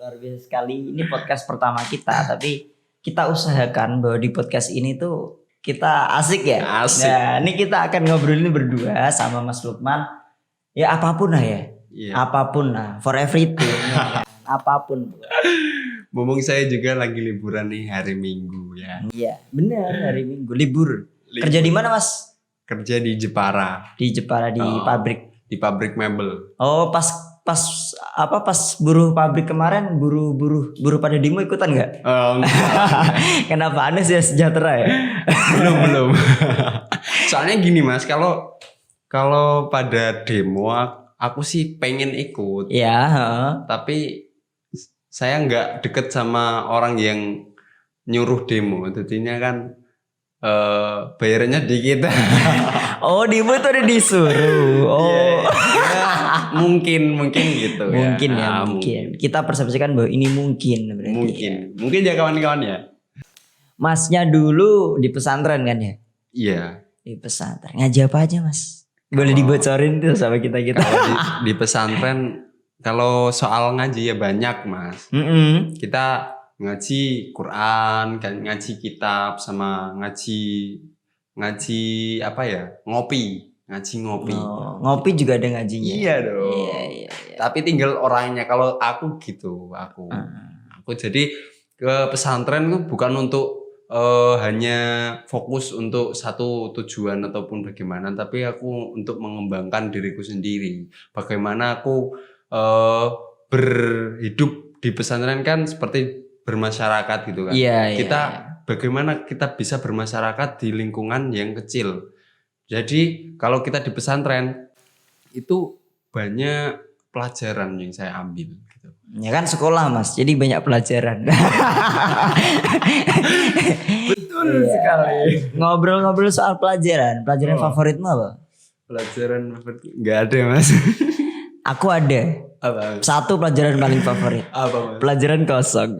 luar biasa sekali. Ini podcast pertama kita, tapi kita usahakan bahwa di podcast ini tuh kita asik ya. Asik. Nah, ini kita akan ngobrolin berdua sama Mas Lukman. Ya apapun lah ya. Iya. Apapun lah, for everything. Apapun. Mumpung saya juga lagi liburan nih hari Minggu ya. Iya, benar hari Minggu libur. Kerja di mana Mas? Kerja di Jepara, Di Jepara di Oh. pabrik. di pabrik mebel. Oh, pas buruh pabrik kemarin buruh pada demo ikutan nggak? Oh, Kenapa aneh ya sejahtera ya? belum. Soalnya gini Mas, kalau pada demo aku sih pengen ikut, Ya, heeh. tapi saya nggak deket sama orang yang nyuruh demo. Jadinya kan bayarannya dikit. Oh, demo itu ada disuruh. Oh, mungkin gitu mungkin ya, Ah, mungkin. Kita persepsikan bahwa ini mungkin berarti. Mungkin ya kawan-kawan ya. Masnya dulu di pesantren kan ya? Iya. Di pesantren. Ngaji apa aja, Mas? Boleh dibocorin tuh sama kita-kita. Kalau di pesantren kalau soal ngaji ya banyak Mas. Mm-mm. Kita ngaji Quran, ngaji kitab, sama ngaji apa ya, ngaji ngopi. Oh, ngopi juga ada ngajinya. Iya dong. Iya. Tapi tinggal orangnya. Kalau aku gitu, aku jadi ke pesantren tuh bukan untuk hanya fokus untuk satu tujuan ataupun bagaimana, tapi aku untuk mengembangkan diriku sendiri. Bagaimana aku berhidup di pesantren kan seperti bermasyarakat gitu kan. Iya, Kita iya. bagaimana kita bisa bermasyarakat di lingkungan yang kecil. Jadi kalau kita di pesantren itu banyak pelajaran yang saya ambil gitu. Ya kan sekolah Mas, jadi banyak pelajaran. Betul Iya. sekali. Ngobrol-ngobrol soal pelajaran favoritmu apa? Pelajaran nggak ada Mas. Aku ada. Apa? Satu pelajaran paling favorit. Apa Mas? Pelajaran kosong.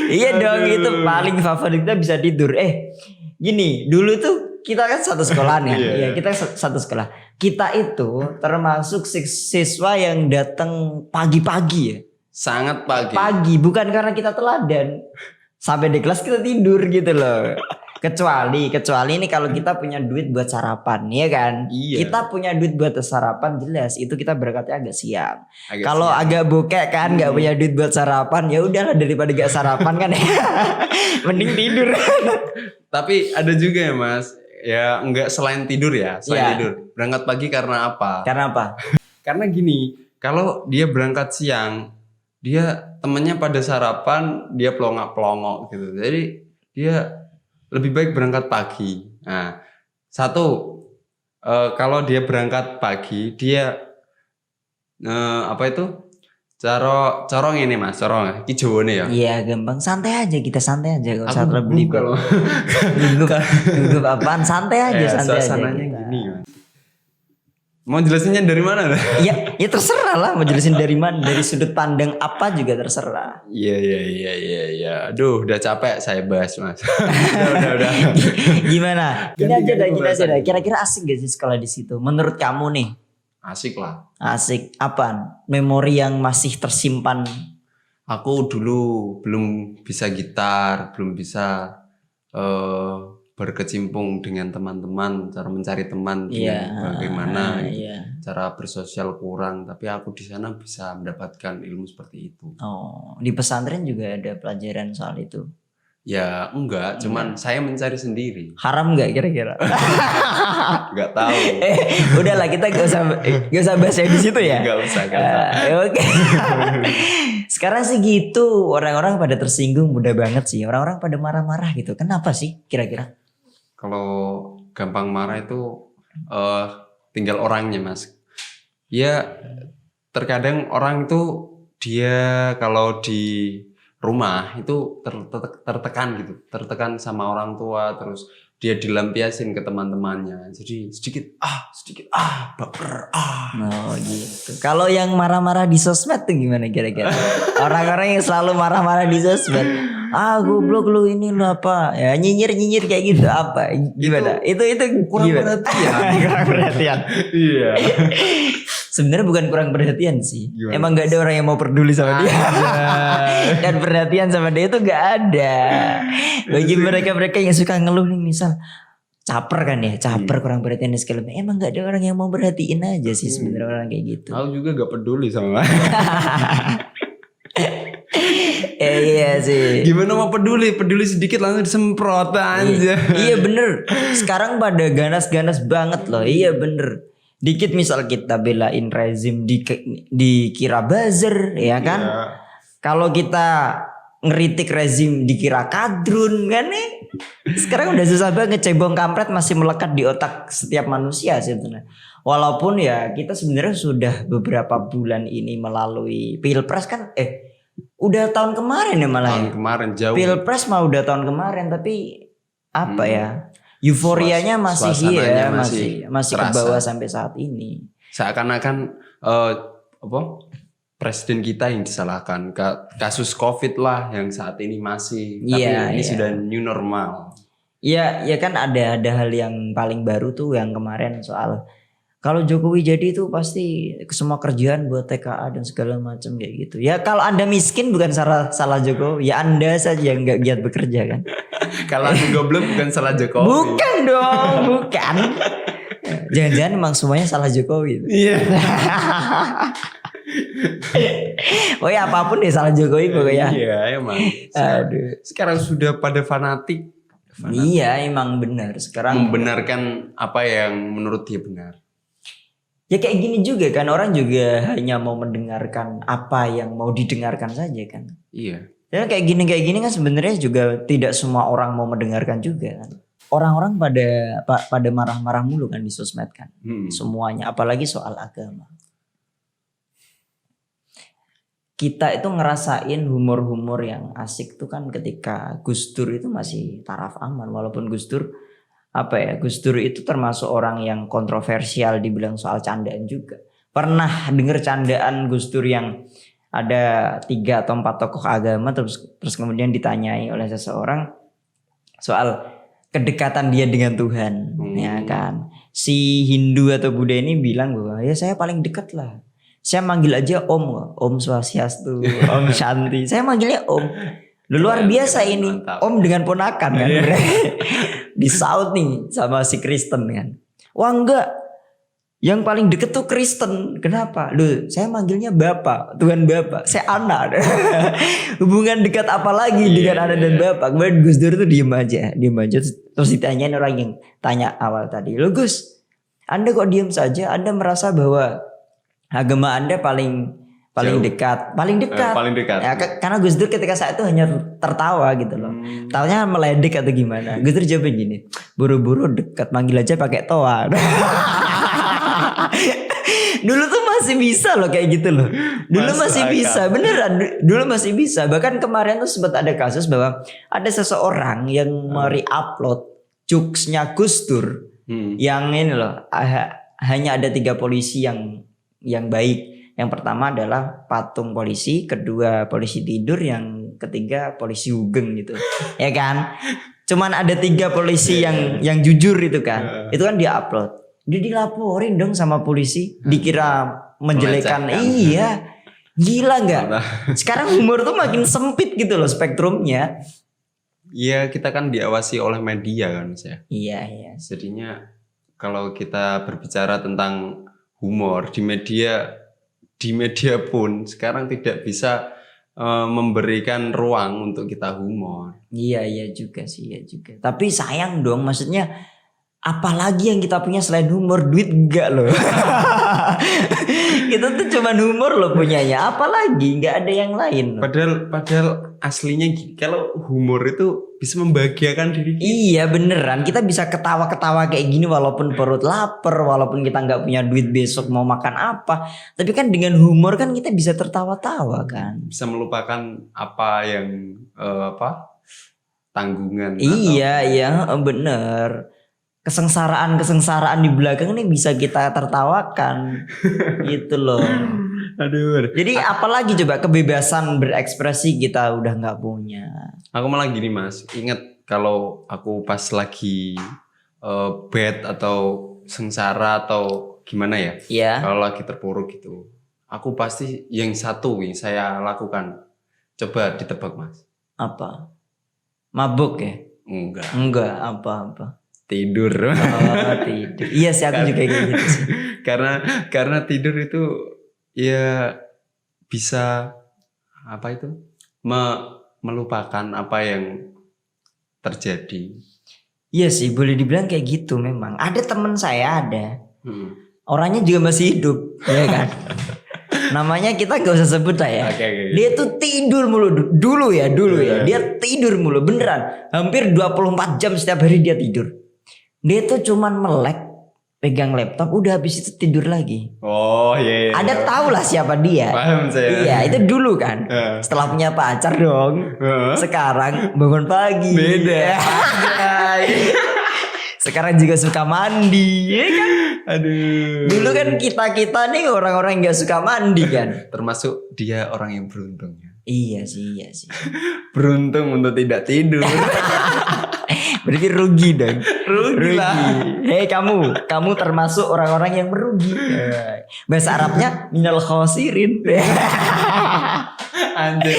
Iya dong, itu paling favorit, kita bisa tidur. Gini, dulu tuh kita kan satu sekolahan ya. Iya. Iya, kita satu sekolah. Kita itu termasuk siswa yang datang pagi-pagi ya. Sangat pagi. Pagi, bukan karena kita teladan. Sampai di kelas kita tidur gitu loh. Kecuali ini kalau kita punya duit buat sarapan, ya kan? Iya. Kita punya duit buat sarapan, jelas itu kita berangkatnya agak siang. Agak Kalau siang. agak bokek kan, nggak punya duit buat sarapan, ya udahlah daripada gak sarapan kan, mending tidur. Tapi ada juga ya Mas, ya enggak selain tidur ya, selain Iya. tidur. Berangkat pagi karena apa? Karena apa? Karena gini, kalau dia berangkat siang, dia temennya pada sarapan, dia pelongok-pelongok gitu. Jadi dia lebih baik berangkat pagi. Nah, satu, kalau dia berangkat pagi, dia apa itu? Corong ini Mas, corong iki Jawane ya. Iya gampang, santai aja, gak usah Aku terlalu belibet. kalau Gugup apaan, santai aja, santai aja. suasananya kita. gini Mas. Mau jelasinnya dari mana? Ya terserah lah mau jelasin dari mana, dari sudut pandang apa juga terserah. Iya. Aduh, udah capek saya bahas Mas. udah. Gimana? Gini aja dah. Kira-kira asik gak sih sekolah di situ? Menurut kamu nih? Asik lah. Asik. Apaan? Memori yang masih tersimpan. Aku dulu belum bisa gitar, belum bisa berkecimpung dengan teman-teman, cara mencari teman bagaimana gitu. Iya. Cara bersosial kurang, tapi aku di sana bisa mendapatkan ilmu seperti itu. Oh, di pesantren juga ada pelajaran soal itu. Ya enggak, cuman saya mencari sendiri. Haram nggak kira-kira? Enggak tahu. Udahlah kita gak usah bahas yang di situ ya. Enggak usah. Oke. Sekarang sih gitu, orang-orang pada tersinggung, mudah banget sih. Orang-orang pada marah-marah gitu. Kenapa sih kira-kira? Kalau gampang marah itu tinggal orangnya Mas. Ya terkadang orang itu dia kalau di rumah itu tertekan gitu, tertekan sama orang tua, terus dia dilampiasin ke teman-temannya. Jadi sedikit baper. Oh gitu. Kalau yang marah-marah di sosmed tuh gimana kira-kira? Orang-orang yang selalu marah-marah di sosmed. Goblok lu ini lu apa? Ya nyinyir kayak gitu apa? Gimana? Itu Kurang gimana? perhatian. Kurang perhatian. Iya. Sebenarnya bukan kurang perhatian sih. Gimana? Emang nggak ada orang yang mau peduli sama dia. Dan perhatian sama dia itu nggak ada. Bagi mereka-mereka yang suka ngeluh nih, misal caper kan ya, caper kurang perhatian dan segala macam. Emang nggak ada orang yang mau perhatiin aja sih sebenarnya orang kayak gitu. Aku juga gak peduli sama. Iya sih. Gimana mau peduli? Peduli sedikit langsung disemprot aja. Iya bener. Sekarang pada ganas-ganas banget loh. Iya bener. Dikit misal kita belain rezim dikira buzzer, ya kan? Iya. Kalau kita ngeritik rezim dikira kadrun kan nih. Sekarang udah susah banget, cebong kampret masih melekat di otak setiap manusia sebetulnya. Walaupun ya kita sebenarnya sudah beberapa bulan ini melalui pilpres kan, udah tahun kemarin ya malah. Tahun kemarin jauh. Pilpres mah udah tahun kemarin, tapi apa ya? Euforianya masih Suasananya masih ke terasa. bawah sampai saat ini. Seakan-akan presiden kita yang disalahkan. Kasus COVID lah yang saat ini masih. Tapi Iya, ini iya. sudah new normal. Ya kan ada hal yang paling baru tuh yang kemarin soal kalau Jokowi jadi itu pasti semua kerjaan buat TKA dan segala macam kayak gitu. Ya kalau Anda miskin bukan salah Jokowi, ya Anda saja yang nggak giat bekerja kan. Kalau aku goblok bukan salah Jokowi. Bukan dong, bukan. Jangan-jangan emang semuanya salah Jokowi. Iya. Oh ya apapun deh salah Jokowi pokoknya. Iya emang. Aduh. Sekarang sudah pada fanatik. Iya emang benar sekarang. Membenarkan apa yang menurut dia benar. Ya kayak gini juga kan, orang juga hanya mau mendengarkan apa yang mau didengarkan saja kan. Iya. Ya kayak gini kan sebenarnya juga tidak semua orang mau mendengarkan juga kan. Orang-orang pada marah-marah mulu kan di sosmed kan. Semuanya apalagi soal agama. Kita itu ngerasain humor-humor yang asik tuh kan ketika Gus Dur itu masih taraf aman, walaupun Gus Dur itu termasuk orang yang kontroversial dibilang soal candaan juga. Pernah denger candaan Gus Dur yang ada 3 atau 4 tokoh agama terus kemudian ditanyai oleh seseorang soal kedekatan dia dengan Tuhan, ya kan. Si Hindu atau Buddha ini bilang bahwa ya saya paling dekat lah. Saya manggil aja Om Swastiastu, Om Shanti. Saya manggilnya Om. Luar biasa ini, mantap. Om dengan ponakan kan. Disaut nih sama si Kristen kan. Wah enggak, yang paling deket tuh Kristen. Kenapa? Loh saya manggilnya Bapak, Tuhan Bapak. Saya anak. Hubungan dekat apa lagi dengan anak dan Bapak? Kemudian Gus Dur tuh diem aja. Terus ditanyain orang yang tanya awal tadi. Loh Gus, Anda kok diem saja? Anda merasa bahwa agama Anda paling dekat. Paling dekat. Ya, karena Gus Dur ketika saat itu hanya tertawa gitu loh. Taunya meledek atau gimana. Gus Dur jawab gini, buru-buru dekat, manggil aja pakai toa. Dulu tuh masih bisa loh kayak gitu loh. Dulu masih bisa, beneran. Dulu masih bisa. Bahkan kemarin tuh sempat ada kasus bahwa ada seseorang yang upload jokesnya Gus Dur. Yang ini loh, hanya ada 3 polisi yang baik. Yang pertama adalah patung polisi, kedua polisi tidur, yang ketiga polisi hugeng gitu. Ya kan? Cuman ada 3 polisi yang jujur itu kan. Itu kan dia upload. Dia dilaporin dong sama polisi, dikira menjelekan. Iya. Gila enggak? Sekarang humor tuh makin sempit gitu loh spektrumnya. Iya, kita kan diawasi oleh media kan, Mas ya. Iya. Jadinya kalau kita berbicara tentang humor di media pun sekarang tidak bisa memberikan ruang untuk kita humor. Iya juga sih, iya juga. Tapi sayang dong, maksudnya apalagi yang kita punya selain humor, duit enggak loh. Kita tuh cuman humor loh punyanya, apalagi nggak ada yang lain. Padahal aslinya kalau humor itu bisa membahagiakan diri kita. Iya beneran, kita bisa ketawa-ketawa kayak gini walaupun perut lapar, walaupun kita nggak punya duit besok mau makan apa. Tapi kan dengan humor kan kita bisa tertawa-tawa kan. Bisa melupakan apa yang tanggungan. Iya bener. Kesengsaraan di belakang ini bisa kita tertawakan. Gitu loh. Aduh. Jadi apalagi coba kebebasan berekspresi kita udah nggak punya. Aku malah gini Mas, ingat kalau aku pas lagi bad atau sengsara atau gimana ya? Iya. Kalau lagi terpuruk gitu, aku pasti yang satu yang saya lakukan. Coba ditebak Mas. Apa? Mabuk ya? Enggak, apa-apa. Tidur. Oh, tidur. Iya sih aku juga kayak gitu sih. karena tidur itu ya bisa apa itu? Melupakan apa yang terjadi. Iya sih, boleh dibilang kayak gitu memang. Ada teman saya ada. Hmm. Orangnya juga masih hidup, ya kan? Namanya kita gak usah sebut lah ya. Oke. Dia tuh tidur mulu dulu ya. Dia tidur mulu beneran. Hampir 24 jam setiap hari dia tidur. Dia tuh cuman melek, pegang laptop, udah habis itu tidur lagi. Oh iya. Ada tau lah siapa dia. Paham saya. Iya, itu dulu kan. Setelah punya pacar dong. Sekarang bangun pagi. Beda. Sekarang juga suka mandi, ya kan? Aduh. Dulu kan kita nih orang-orang yang gak suka mandi kan. Termasuk dia orang yang beruntung ya. Iya sih. Beruntung untuk tidak tidur. Berarti rugi dong. Rugi lah. Hei kamu termasuk orang-orang yang merugi. Bahasa Arabnya minal khosirin. Anjir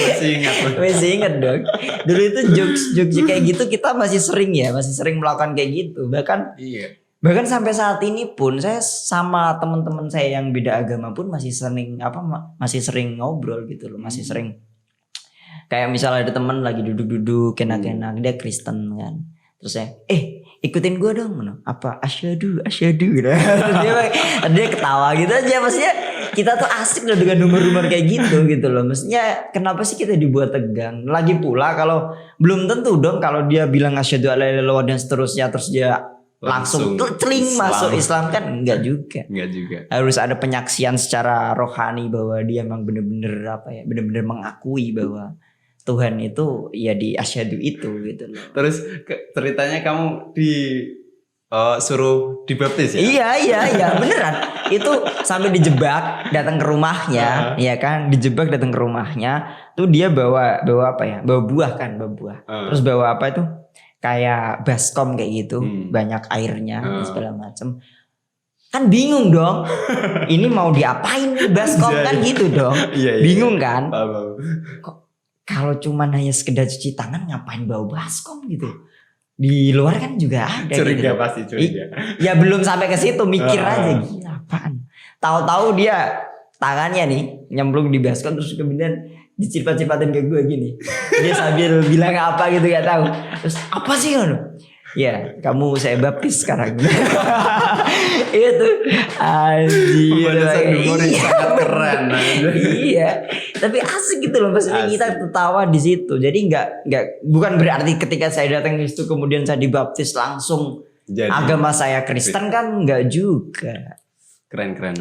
Masih ingat dong. Dulu itu jokes kayak gitu kita masih sering melakukan kayak gitu. Bahkan sampai saat ini pun saya sama teman-teman saya yang beda agama pun masih sering ngobrol gitu loh, masih sering kayak misalnya ada teman lagi duduk-duduk enak-enak, dia Kristen kan. Terus saya, ikutin gue dong, apa asyhadu gitu. dia ketawa gitu aja, maksudnya kita tuh asik loh dengan humor-humor kayak gitu loh. Maksudnya kenapa sih kita dibuat tegang? Lagi pula kalau belum tentu dong kalau dia bilang asyhadu alla ilaha illallah dan seterusnya terus dia langsung celing masuk Islam kan enggak juga. Harus ada penyaksian secara rohani bahwa dia emang bener-bener mengakui bahwa Tuhan itu ya di asyhadu itu gitu loh. Terus ceritanya kamu suruh dibaptis ya? Iya beneran. Itu sampai dijebak datang ke rumahnya, ya kan? Dijebak datang ke rumahnya, tuh dia bawa apa ya? Bawa buah. Terus bawa apa itu? Kayak baskom kayak gitu, banyak airnya segala macem. Kan bingung dong. Ini mau diapain nih baskom kan gitu dong. Bingung kan? Kok kalau cuman hanya sekedar cuci tangan ngapain bawa baskom gitu? Di luar kan juga ada. Curiga gitu. Pasti curiga. Ya belum sampai ke situ, mikir aja gila apaan. Tahu-tahu dia tangannya nih nyemplung di baskom terus kemudian dicipat-cipatin ke gue gini. Dia sambil bilang apa gitu gak tahu. Terus apa sih lo? Ya kamu saya baptis sekarang. Itu anjir. Sangat keren. Iya. Tapi asik gitu loh, maksudnya kita tertawa di situ. Jadi bukan berarti ketika saya datang ke situ kemudian saya dibaptis langsung jadi agama saya Kristen kan enggak juga. Keren.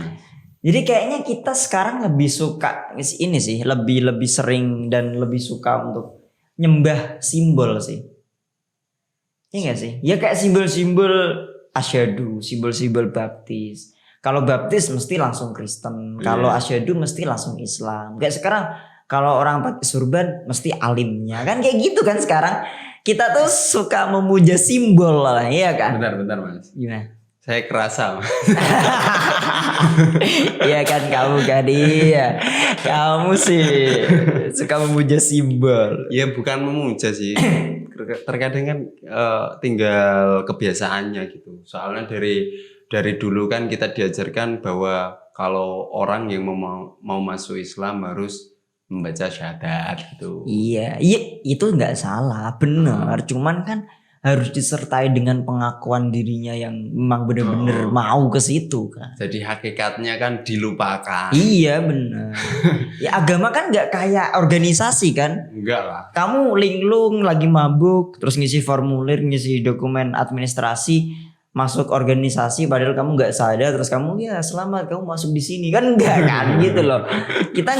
Jadi kayaknya kita sekarang lebih suka ini sih, lebih sering dan lebih suka untuk nyembah simbol sih. Iya gak sih? Ya kayak simbol-simbol asyhadu, simbol-simbol baptis. Kalau baptis mesti langsung Kristen. Kalau asyhadu mesti langsung Islam. Kayak sekarang kalau orang pakai surban mesti alimnya. Kan kayak gitu kan sekarang. Kita tuh suka memuja simbol lah, iya kan? Bentar Mas. Gimana? Saya kerasa Mas. Iya kan kamu kan, iya. Kamu sih suka memuja simbol. Ya bukan memuja sih. Terkadang kan tinggal kebiasaannya gitu. Soalnya dari dulu kan kita diajarkan bahwa kalau orang yang mau masuk Islam harus membaca syahadat gitu. Iya itu nggak salah, benar. Cuman kan harus disertai dengan pengakuan dirinya yang memang benar-benar mau ke situ kan. Jadi hakikatnya kan dilupakan. Iya benar. Ya agama kan nggak kayak organisasi kan. Enggak lah. Kamu linglung lagi mabuk terus ngisi formulir, ngisi dokumen administrasi, masuk organisasi padahal kamu nggak sadar, terus kamu ya selamat kamu masuk di sini kan, enggak kan gitu loh. Kita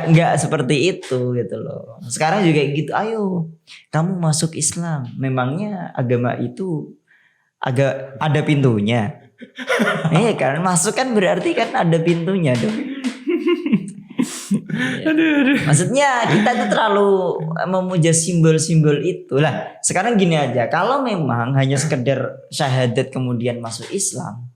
nggak seperti itu gitu loh. Sekarang juga gitu, ayo kamu masuk Islam, memangnya agama itu agak ada pintunya. Kan masuk kan berarti kan ada pintunya dong. Maksudnya kita tuh terlalu memuja simbol-simbol itu lah. Sekarang gini aja, kalau memang hanya sekedar syahadat kemudian masuk Islam,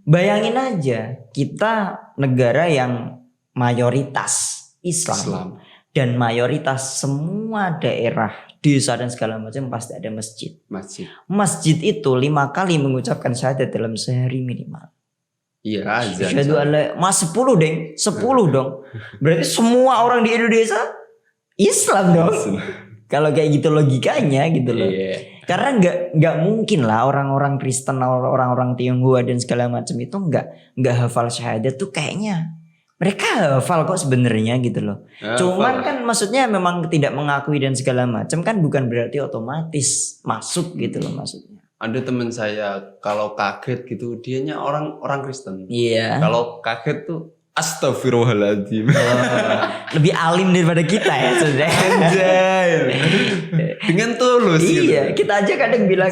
Bayangin aja, kita negara yang mayoritas Islam. Dan mayoritas semua daerah, desa dan segala macam pasti ada masjid. Masjid itu 5 kali mengucapkan syahadat dalam sehari minimal. Iya, azan. Syahadu alla, mas 10 deng, 10 dong. Berarti semua orang di Indonesia Islam dong. Kalau kayak gitu logikanya gitu loh. Iya. Karena nggak mungkin lah orang-orang Kristen, orang-orang Tionghoa dan segala macam itu nggak hafal syahadat tuh kayaknya. Mereka hafal kok sebenarnya gitu loh. Cuman kan maksudnya memang tidak mengakui dan segala macam kan bukan berarti otomatis masuk gitu loh maksudnya. Ada teman saya kalau kaget gitu dianya orang Kristen. Iya. Kalau kaget tuh astagfirullahaladzim. Lebih alim daripada kita ya sudah. Anjay. Dengan tulus gitu. Iya, kita aja kadang bilang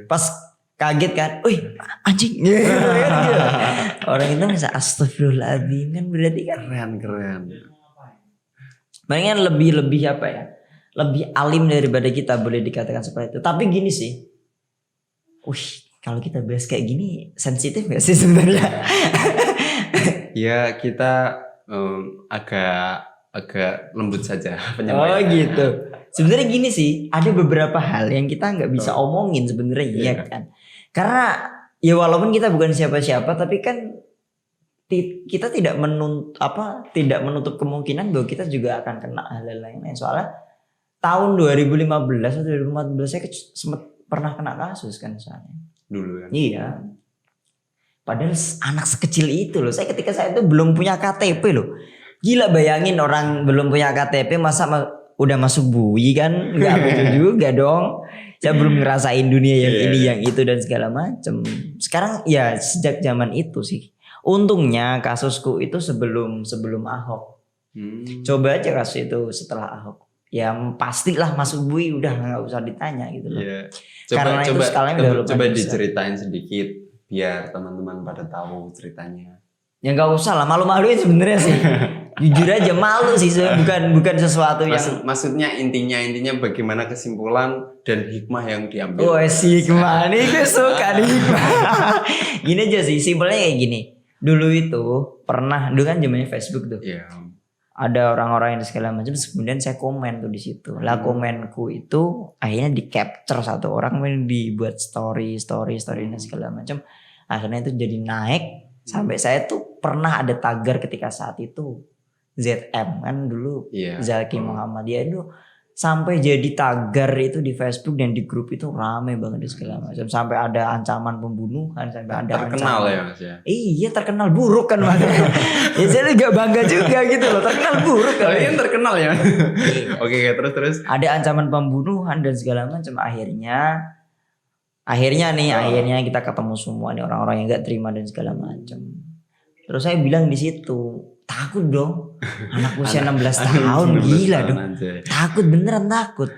pas kaget kan, "Wih, anjing." Orang itu bisa astagfirullahaladzim kan berarti kan keren. Makanya lebih apa ya? Lebih alim daripada kita boleh dikatakan seperti itu. Tapi gini sih. Kalau kita bahas kayak gini sensitif gak sih sebenarnya? Ya kita agak lembut saja Oh penyampaian. gitu. Sebenarnya gini sih, ada beberapa hal yang kita nggak bisa omongin sebenarnya ya kan. Karena ya walaupun kita bukan siapa-siapa, tapi kan kita tidak menutup kemungkinan bahwa kita juga akan kena hal-hal lain. Soalnya tahun 2015 atau 2014 saya sempat pernah kena kasus kan soalnya. Dulu kan. Iya. Padahal anak sekecil itu loh. Ketika saya itu belum punya KTP loh. Gila, bayangin orang belum punya KTP masa udah masuk bui kan? Nggak betul juga dong. Saya belum ngerasain dunia yang ini yang itu dan segala macam. Sekarang ya sejak zaman itu sih. Untungnya kasusku itu sebelum Ahok. Coba aja kasus itu setelah Ahok. Ya pastilah masuk bui udah nggak usah ditanya gitu loh. Yeah. Coba diceritain sedikit biar teman-teman pada tahu ceritanya. Ya nggak usah lah, malu-maluin sebenarnya sih. Jujur aja malu sih, bukan sesuatu yang. Maksudnya intinya bagaimana kesimpulan dan hikmah yang diambil. Oh si hikmah nih, gue suka nih hikmah. Gini aja sih, simpelnya kayak gini. Dulu itu dulu kan zamannya Facebook tuh. Iya. Ada orang-orang yang segala macam, kemudian saya komen tuh di situ. Lah komenku itu akhirnya di capture satu orang, kemudian dibuat story dan segala macam. Akhirnya itu jadi naik sampai saya tuh pernah ada tagar ketika saat itu ZM kan dulu Zaki Muhammadiyah itu sampai jadi tagar itu di Facebook dan di grup itu rame banget di segala macam, sampai ada ancaman pembunuhan, sampai ada terkenal ancaman, ya Mas ya. Iya terkenal buruk kan makanya. Ya saya gak bangga juga gitu loh, terkenal buruk kan. Kalian terkenal ya. Oke, terus. Ada ancaman pembunuhan dan segala macam. Akhirnya kita ketemu semua nih orang-orang yang gak terima dan segala macam. Terus saya bilang di situ, takut dong. Anak usia 16 tahun gila dong. Takut beneran takut.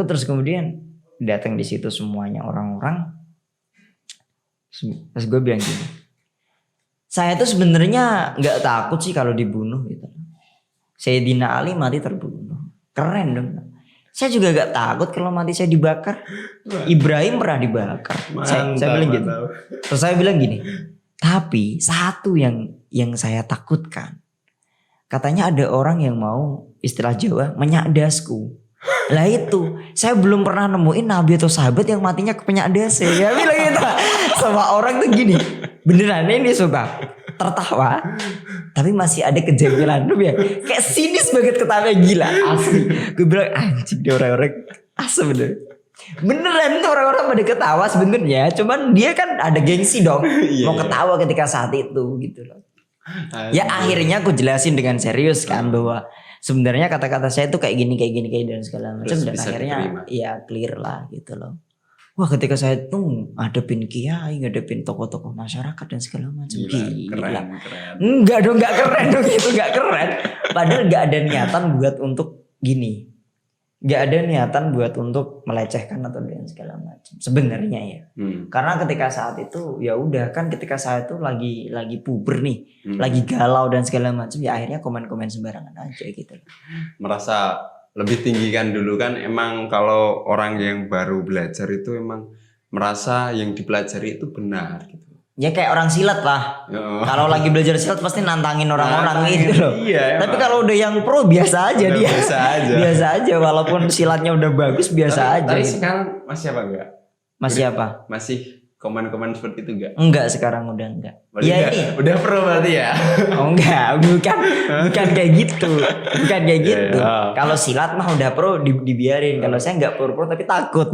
Terus kemudian datang di situ semuanya orang-orang. Terus gue bilang gini, saya tuh sebenarnya nggak takut sih kalau dibunuh gitu. Sayyidina Ali mati terbunuh, keren dong. Saya juga gak takut kalau mati saya dibakar. Ibrahim pernah dibakar. Saya bilang gitu. Terus saya bilang gini, tapi satu yang saya takutkan, katanya ada orang yang mau istilah Jawa menyakdasku. Lah itu, saya belum pernah nemuin nabi atau sahabat yang matinya kepenyadas. Ya bilang gitu. Sama orang tuh gini, beneran ini suka tertawa, tapi masih ada kejanggalan tuh ya. Kayak sinis banget ketawa gila asli. Gue bilang anjing deh orang-orang asli beneran tuh orang-orang pada ketawa sebenarnya, cuman dia kan ada gengsi dong mau ketawa ketika saat itu gitu loh. Ya akhirnya aku jelasin dengan serius kan bahwa sebenarnya kata-kata saya tuh kayak gini dan segala macam, dan akhirnya ya clear lah gitu loh. Wah ketika saya tuh ngadepin kiai, ngadepin tokoh-tokoh masyarakat dan segala macam, keren. Enggak dong, enggak keren dong itu, enggak keren. Padahal enggak ada niatan buat untuk gini. Enggak ada niatan buat untuk melecehkan atau dan segala macam. Sebenarnya ya. Karena ketika saat itu ya udah kan, ketika saya tuh lagi puber nih, lagi galau dan segala macam, ya akhirnya komen-komen sembarangan aja gitu. Merasa lebih tinggi kan dulu kan, emang kalau orang yang baru belajar itu emang merasa yang dipelajari itu benar gitu. Ya kayak orang silat lah. Oh. Kalau lagi belajar silat pasti nantangin orang-orang Nantangin, gitu loh. iya, Tapi emang. kalau udah yang pro biasa aja Udah dia. biasa aja. Biasa aja walaupun silatnya udah bagus biasa aja. Tapi gitu. sekarang masih apa enggak? Masih apa? Masih komen-komen seperti itu enggak? Enggak, sekarang udah enggak. Berarti Ya enggak- ini. udah pro berarti ya. Oh enggak, bukan kayak gitu. Bukan kayak Iya, gitu. iya. Kalau silat mah udah pro dibiarin. Kalau saya enggak pro tapi takut.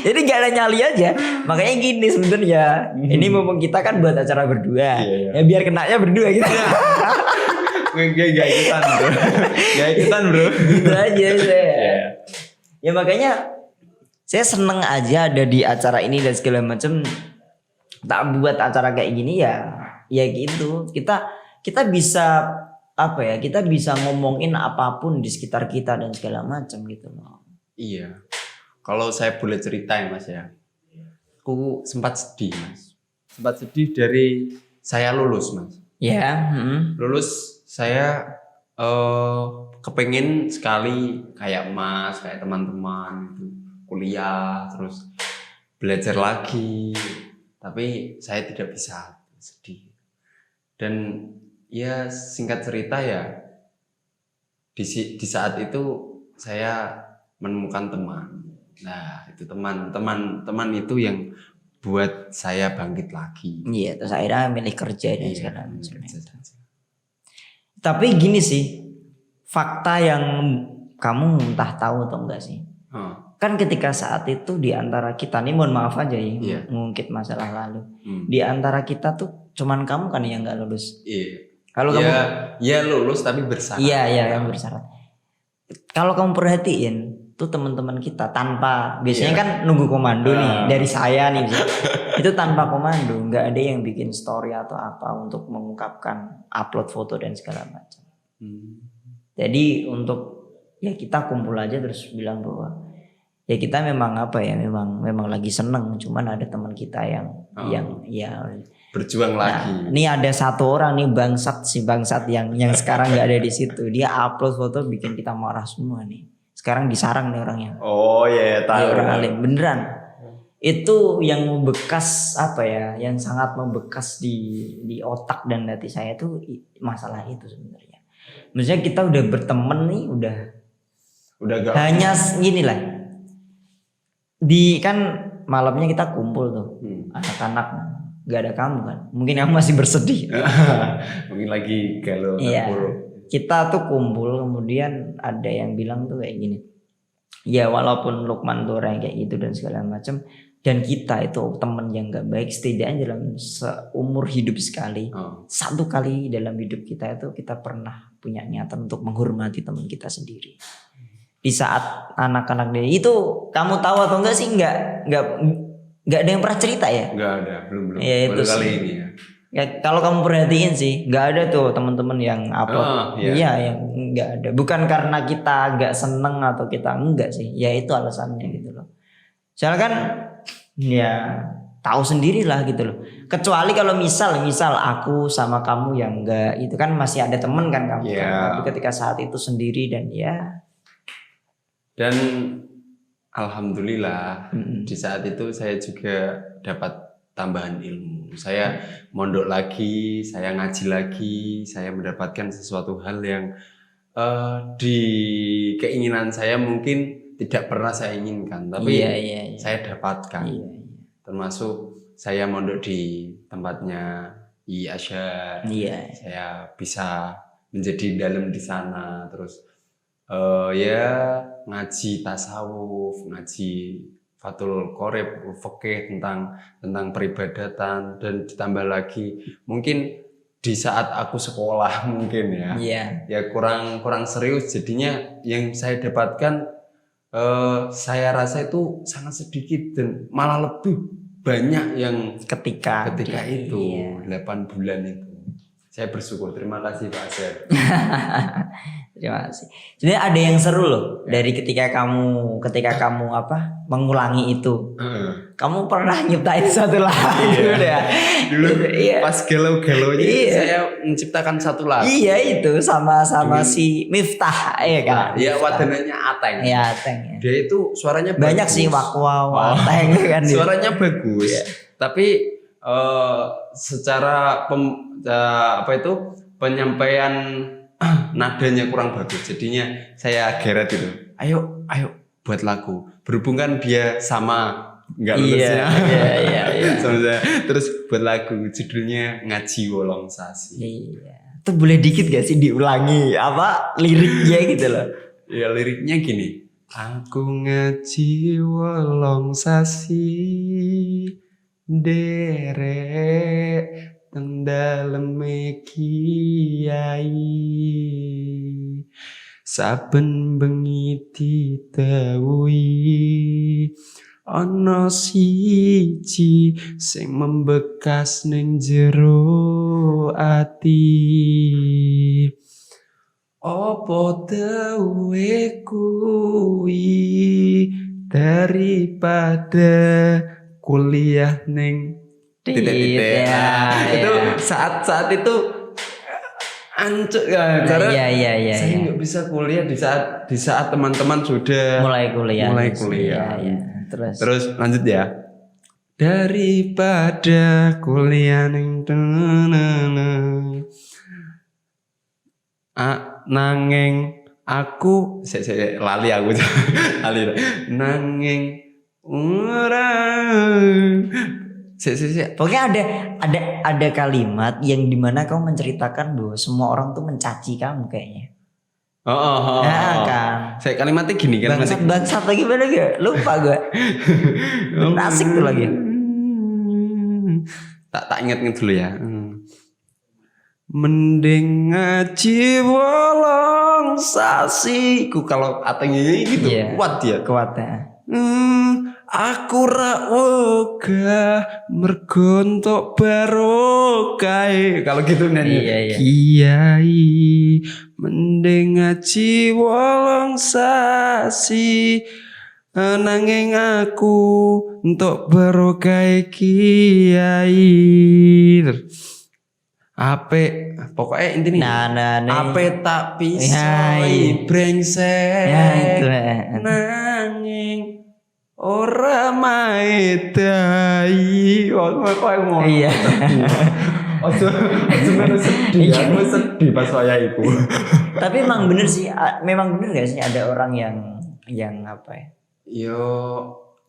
Jadi enggak ada nyali aja. Makanya gini sebenarnya. Ini mumpung kita kan buat acara berdua. Iya, iya. Ya biar kenanya berdua gitu. Gak ikutan bro. Gak ikutan bro. Gitu aja saya. Iya. Ya makanya saya seneng aja ada di acara ini dan segala macam. Tak buat acara kayak gini ya gitu. Kita bisa apa ya? Kita bisa ngomongin apapun di sekitar kita dan segala macam gitu loh. Iya. Kalau saya boleh cerita ya mas ya. Aku sempat sedih mas. Sempat sedih dari saya lulus mas. Ya, Lulus saya kepengen sekali kayak mas, kayak teman-teman gitu. Kuliah terus belajar lagi. Tapi saya tidak bisa, sedih. Dan ya singkat cerita ya di saat itu saya menemukan teman. Nah, itu teman itu yang buat saya bangkit lagi. Iya, terus akhirnya milih kerja dan Iya, segala macam. kerja. Tapi gini sih, fakta yang kamu entah tahu atau enggak sih. Oh, Kan ketika saat itu di antara kita nih, mohon maaf aja ya, Iya. ngungkit masalah lalu. hmm. Di antara kita tuh cuman kamu kan yang nggak lulus. Iya. Kalau Ya, kamu, ya lulus tapi bersyarat. iya yang bersyarat. Kalau kamu perhatiin tuh teman-teman kita tanpa biasanya Iya. kan nunggu komando nih Ah. dari saya nih itu tanpa komando, nggak ada yang bikin story atau apa untuk mengungkapkan upload foto dan segala macam. Hmm. Jadi untuk ya kita kumpul aja terus bilang bahwa ya kita memang apa ya memang lagi seneng, cuman ada teman kita yang Oh. yang ya Berjuang lagi. nah, ini ada satu orang nih bangsat yang sekarang nggak ada di situ, dia upload foto bikin kita marah semua nih. Sekarang disarang nih orangnya. Oh ya, Dia tahu. orang alim beneran. Itu yang membekas apa ya, yang sangat membekas di otak dan hati saya tuh masalah itu sebenarnya. Maksudnya kita udah berteman nih, Udah gak. hanya gini lah. Di kan malamnya kita kumpul tuh, anak-anak, nggak ada kamu kan? Mungkin kamu masih bersedih. Mungkin lagi galau. Iya. buruk. Kita tuh kumpul, kemudian ada yang bilang tuh kayak gini. Ya walaupun Lukman tuh orang kayak gitu dan segala macam, dan kita itu teman yang nggak baik, setidaknya dalam seumur hidup sekali, Oh. satu kali dalam hidup kita itu kita pernah punya niatan untuk menghormati teman kita sendiri. Di saat anak-anak dia itu, kamu tahu atau enggak sih, nggak ada yang pernah cerita ya. Enggak ada, belum. Ya, itu Baru kali sih. ini ya. Ya kalau kamu perhatiin sih, nggak ada tuh teman-teman yang upload. Oh, iya. Iya, yang nggak ada. Bukan karena kita nggak seneng atau kita enggak sih. Ya itu alasannya gitu loh. Soalnya kan, ya tahu sendirilah gitu loh. Kecuali kalau misal aku sama kamu yang enggak, itu kan masih ada temen kan kamu. Iya. Kan? Tapi ketika saat itu sendiri dan ya. Dan alhamdulillah Mm-mm. di saat itu saya juga dapat tambahan ilmu. Saya mondok lagi, saya ngaji lagi, saya mendapatkan sesuatu hal yang di keinginan saya mungkin tidak pernah saya inginkan, tapi Iya. saya dapatkan. Iya. Termasuk saya mondok di tempatnya Asyar. Iya. Saya bisa menjadi dalam di sana, terus ya ngaji tasawuf, ngaji Fathul Qorib, fikih tentang peribadatan, dan ditambah lagi mungkin di saat aku sekolah mungkin ya kurang serius, jadinya yang saya dapatkan saya rasa itu sangat sedikit dan malah lebih banyak yang Ketika itu iya. 8 bulan itu. Saya bersyukur, terima kasih Pak Asep. Terima kasih. Jadi ada yang seru loh dari ketika kamu apa mengulangi itu. Kamu pernah nyiptain satu lagu ya. Dulu Iya. pas galau-galaunya Iya. saya menciptakan satu lagu. Iya itu sama si Miftah ya kan. Ya Miftah. wadananya Ateng. Iya Ateng ya. Dia itu suaranya Banyak bagus. sih Wakwa Ateng kan. Suaranya bagus. Iya. Tapi secara apa itu penyampaian nadanya kurang bagus, jadinya saya geret itu. Ayo buat lagu. Berhubung kan dia sama nggak lulusnya. Iya. Sama saya. Terus buat lagu judulnya Ngaji Wolong Sasi. Iya. Itu boleh dikit gak sih diulangi apa liriknya gitu loh. Ya liriknya gini. Aku ngaji wolong sasi derek teng daleme kiai saben bengi didhawuhi ana siji sing membekas ning jero ati. Opo dawe kuwi daripada kuliah neng titik-titik. Itu saat itu ancuk ya, karena saya nggak bisa kuliah di saat teman-teman sudah mulai kuliah. Iya. Terus lanjut ya. Daripada kuliah neng nanging aku saya lali aku lali nanging orang pokoknya ada kalimat yang dimana kamu menceritakan bahwa semua orang tuh mencaci kamu kayaknya. Nah, kan. Saya kalimatnya gini kan, bangsat lagi mana gak? Lupa gue. Asik tuh lagi. Tak ingat dulu ya. Mending ngaji wolong sasi. Kalau atengnya gitu kuat dia. Kuatnya. Aku ra wegah mergo entuk barokah. Kalau gitu nyanyi. Iya. Kiai mending ngaji wolong sasi. Nanging aku entuk barokah kiai. Ape pokoknya intinya ape tak pisoi brengsek nanging ora maedai ngono. Iya. Ojo sedih aku sedih pas saya itu. Tapi memang bener sih, memang bener gak sih ada orang yang apa ya? Yo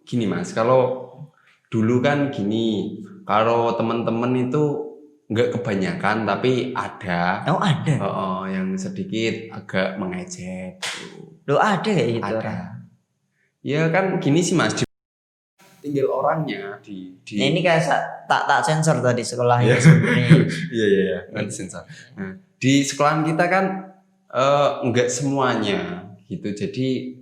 gini Mas, kalau dulu kan gini, kalau teman-teman itu nggak kebanyakan tapi ada. Oh ada. Yang sedikit agak mengejek. Loh ada kayak gitu ada. orang. Ya kan gini sih Mas, tinggal orangnya di. Nah, ini kayak tak sensor tadi sekolah ya. Iya nanti sensor. Nah, di sekolahan kita kan nggak semuanya gitu, jadi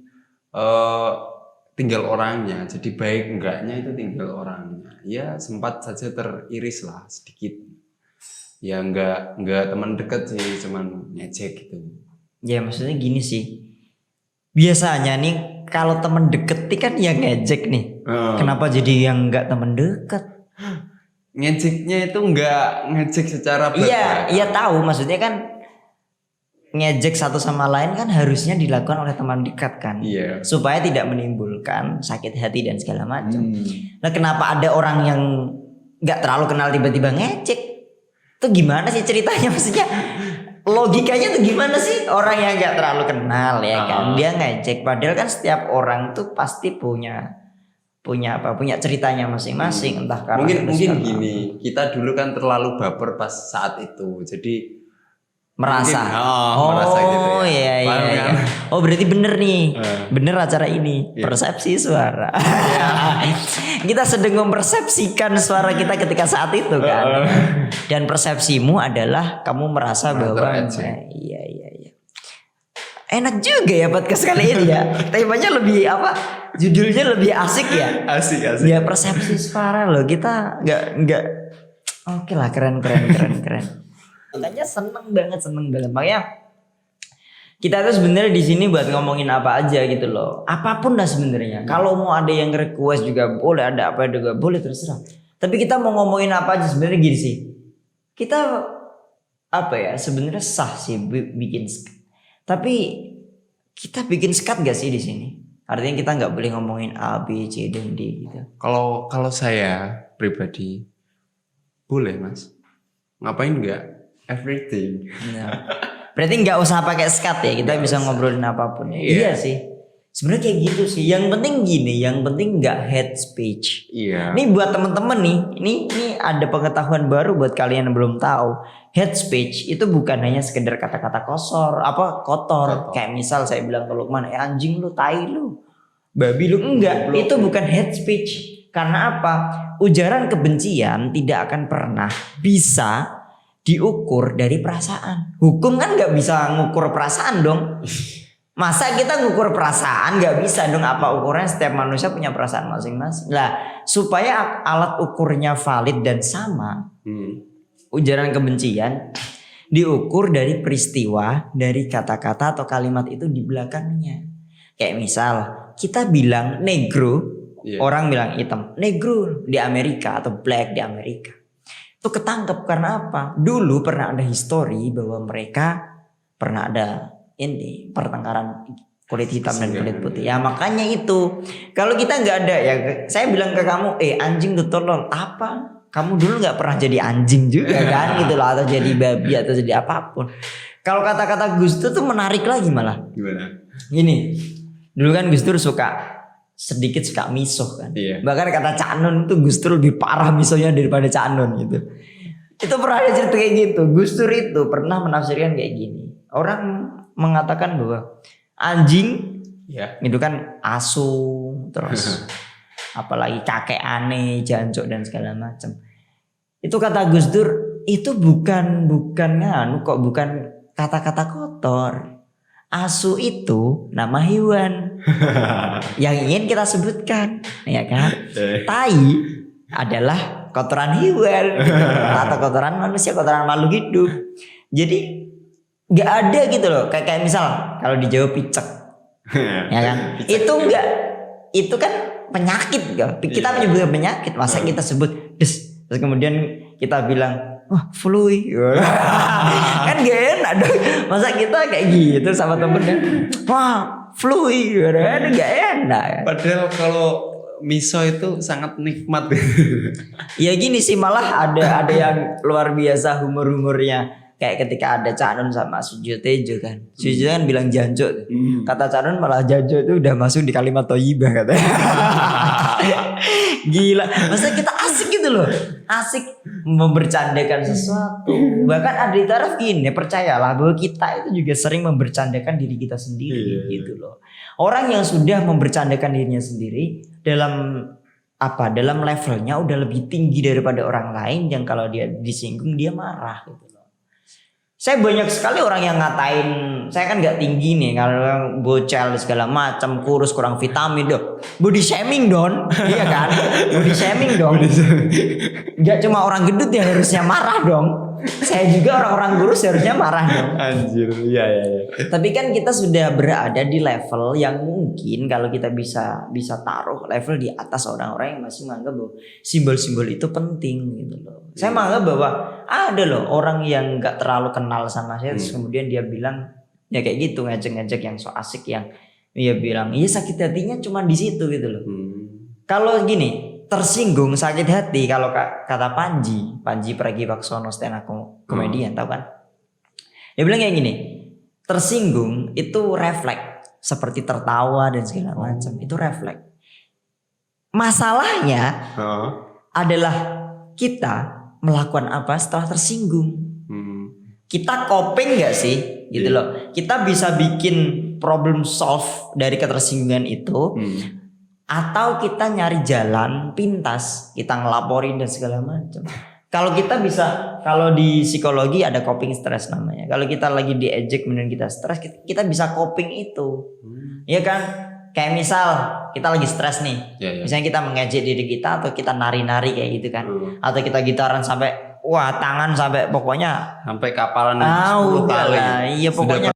tinggal orangnya. Jadi baik enggaknya itu tinggal orangnya. Ya sempat saja teriris lah sedikit. Ya enggak teman dekat sih, cuman ngecek gitu. Ya maksudnya gini sih. Biasanya nih kalau teman deket nih kan yang ngejek nih. Kenapa jadi yang enggak teman dekat? Ngejeknya itu enggak ngejek secara Iya tahu, maksudnya kan ngejek satu sama lain kan harusnya dilakukan oleh teman dekat kan. Iya. Supaya tidak menimbulkan sakit hati dan segala macam. Nah, kenapa ada orang yang enggak terlalu kenal tiba-tiba ngejek? Itu gimana sih ceritanya, maksudnya logikanya tuh gimana sih? Orang yang gak terlalu kenal ya kan dia ngejek, padahal kan setiap orang tuh pasti punya ceritanya masing-masing, entah karena mungkin gini, kita dulu kan terlalu baper pas saat itu, jadi merasa merasa gitu ya. Iya. Oh berarti bener nih, bener acara ini persepsi suara. Kita sedang mempersepsikan suara kita ketika saat itu kan. Dan persepsimu adalah kamu merasa bahwa iya. Enak juga ya podcast kali ini ya. Temanya lebih apa? Judulnya lebih asik ya. Asik. Ya persepsi suara loh. Kita nggak. Oke lah, keren. Makanya seneng banget. Makanya kita tuh sebenarnya di sini buat ngomongin apa aja gitu loh. Apapun lah sebenarnya. Kalau mau ada yang request juga boleh, ada apa juga boleh, terserah. Tapi kita mau ngomongin apa aja sebenarnya gini sih. Kita apa ya? Sebenarnya sah sih bikin. Tapi kita bikin skat gak sih di sini? Artinya kita nggak boleh ngomongin A, B, C, dan D gitu. Kalau saya pribadi Boleh mas. Ngapain enggak? Everything. Nah, berarti nggak usah pakai skat ya, kita Nggak bisa usah. ngobrolin apapun. Ya. Iya. Iya sih. Sebenarnya kayak gitu sih. Yang penting gini, yang penting nggak hate speech. Iya. Ini buat temen-temen nih, ini ada pengetahuan baru buat kalian yang belum tahu. Hate speech itu bukan hanya sekedar kata-kata kotor. Kotor. Kayak misal saya bilang ke Lukman, anjing lu, tai lu, babi lu. Enggak, Goblok. itu bukan hate speech. Karena apa? Ujaran kebencian tidak akan pernah bisa diukur dari perasaan. Hukum kan nggak bisa ngukur perasaan dong. Masa kita ngukur perasaan? Nggak bisa dong. Apa ukurannya? Setiap manusia punya perasaan masing-masing. Lah, supaya alat ukurnya valid dan sama, ujaran kebencian diukur dari peristiwa, dari kata-kata atau kalimat itu di belakangnya. Kayak misal kita bilang negro, Iya. orang bilang hitam, negro di Amerika atau black di Amerika. Itu ketangkep karena apa? Dulu pernah ada histori bahwa mereka pernah ada ini pertengkaran kulit hitam dan kulit putih. Ya makanya itu. Kalau kita nggak ada ya, saya bilang ke kamu, anjing tuh tolol apa? Kamu dulu nggak pernah jadi anjing juga kan gitu loh, atau jadi babi atau jadi apapun. Kalau kata-kata Gus Dur tuh menarik lagi malah. Gimana? Gini, dulu kan Gus Dur sedikit suka misuh kan. Iya. Bahkan kata Cak Nun itu Gus Dur lebih parah misuhnya daripada Cak Nun gitu. Itu pernah ada cerita kayak gitu. Gus Dur itu pernah menafsirkan kayak gini. Orang mengatakan bahwa anjing Ya. itu kan asu, terus apalagi kakek aneh, jancuk dan segala macam. Itu kata Gus Dur itu bukan kata-kata kotor. Asu itu nama hewan yang ingin kita sebutkan, ya kan? Tai adalah kotoran hewan atau kotoran manusia, kotoran makhluk hidup. Jadi nggak ada gitu loh. Kayak misal kalau di Jawa picek, ya kan? Itu enggak, itu kan penyakit kan? Kita menyebutnya penyakit, masa kita sebut des, terus kemudian kita bilang wah flu kan gak enak dong. Masa kita kayak gitu sama temennya, wah flu kan gak enak. Padahal kalau miso itu sangat nikmat. Ya gini sih, malah ada yang luar biasa humor-humornya. Kayak ketika ada Cak Nun sama Sujo Tejo kan. Sujo kan bilang jancuk. Kata Cak Nun malah jancuk itu udah masuk di kalimat thayyibah katanya. Gila. Maksudnya kita asik gitu loh. Asik membercandakan sesuatu. Bahkan ada di taraf gini, percayalah bahwa kita itu juga sering membercandakan diri kita sendiri gitu loh. Orang yang sudah membercandakan dirinya sendiri dalam levelnya udah lebih tinggi daripada orang lain yang kalau dia disinggung dia marah gitu. Saya banyak sekali orang yang ngatain, saya kan nggak tinggi nih, kalau bocel segala macam, kurus kurang vitamin dong, body shaming don, iya kan, body shaming dong. Nggak cuma orang gendut yang harusnya marah dong, saya juga orang-orang kurus harusnya marah dong. Anjir, iya. Tapi kan kita sudah berada di level yang mungkin kalau kita bisa taruh level di atas orang-orang yang masih menganggap bahwa simbol-simbol itu penting gitu loh. Saya menganggap bahwa ada loh orang yang nggak terlalu kenal sama saya, terus kemudian dia bilang ya kayak gitu, ngajak-ngajak yang so asik, yang dia bilang iya sakit hatinya cuma di situ gitu loh. Kalau gini, tersinggung sakit hati, kalau kata Panji Pragiwaksono stand up komedian, tahu kan? Dia bilang kayak gini, tersinggung itu refleks, seperti tertawa dan segala macam, itu refleks. Masalahnya adalah kita melakukan apa setelah tersinggung. Kita coping nggak sih, gitu loh. Kita bisa bikin problem solve dari ketersinggungan itu, atau kita nyari jalan pintas, kita ngelaporin dan segala macam. Kalau kita bisa, kalau di psikologi ada coping stress namanya. Kalau kita lagi diejek kemudian kita stres, kita bisa coping itu. Iya kan? Kayak misal kita lagi stres nih. Misalnya kita mengejek diri kita atau kita nari-nari kayak gitu kan. Atau kita gitaran sampai tangan sampai pokoknya sampai kapalan 10 kali. Iya pokoknya